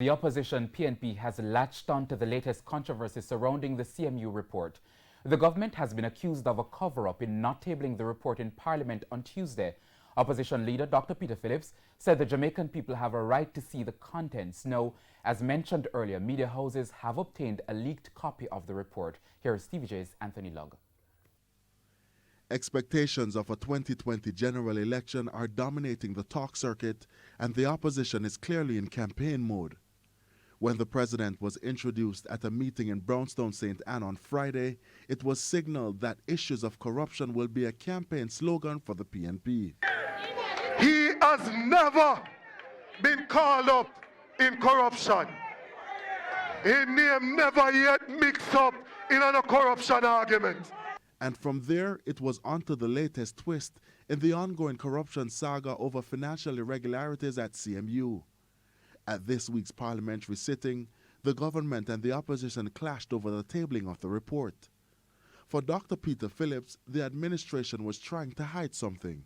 The opposition PNP has latched on to the latest controversy surrounding the CMU report. The government has been accused of a cover-up in not tabling the report in Parliament on Tuesday. Opposition leader Dr. Peter Phillips said the Jamaican people have a right to see the contents. Now, as mentioned earlier, media houses have obtained a leaked copy of the report. Here is TVJ's Anthony Lugg. Expectations of a 2020 general election are dominating the talk circuit, and the opposition is clearly in campaign mode. When the president was introduced at a meeting in Brownstown St. Anne on Friday, it was signaled that issues of corruption will be a campaign slogan for the PNP. He has never been called up in corruption. His name never yet mixed up in a corruption argument. And from there, it was on to the latest twist in the ongoing corruption saga over financial irregularities at CMU. At this week's parliamentary sitting, the government and the opposition clashed over the tabling of the report. For Dr. Peter Phillips, the administration was trying to hide something.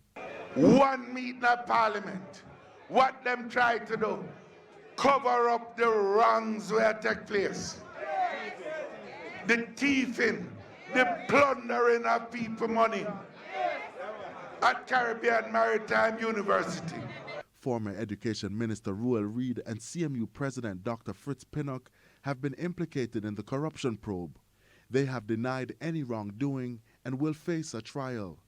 One meeting at Parliament, what them tried to do, cover up the wrongs where take place. The thieving, the plundering of people money at Caribbean Maritime University. Former Education Minister Ruel Reid and CMU President Dr. Fritz Pinnock have been implicated in the corruption probe. They have denied any wrongdoing and will face a trial.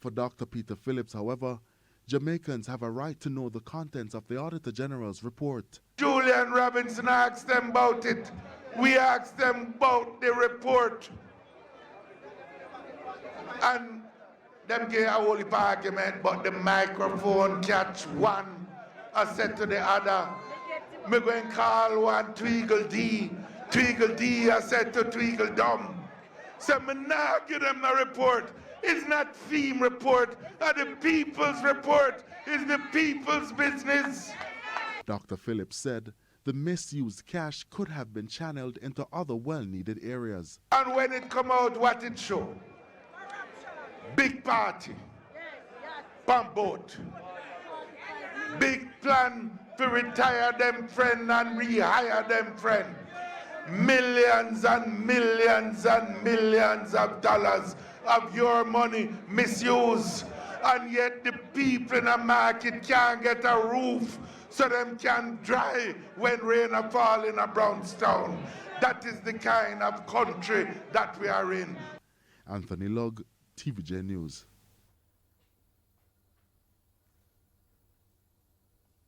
For Dr. Peter Phillips, however, Jamaicans have a right to know the contents of the Auditor General's report. Julian Robinson asked them about it. We asked them about the report. And them gave a whole heap of argument, but the microphone catch one. I said to the other, me go and call one Tweagle D. Tweagle D, I said to Tweagle Dumb. So me now give them the report. It's not theme report, it's the people's report. It's the people's business. Dr. Phillips said the misused cash could have been channeled into other well-needed areas. And when it come out, what it show? Big party, pump boat, big plan to retire them friend and rehire them friend. Millions and millions and millions of dollars of your money misused, and yet the people in the market can't get a roof so them can dry when rain fall in a Brownstown. That is the kind of country that we are in. Anthony Lugg, TVJ News.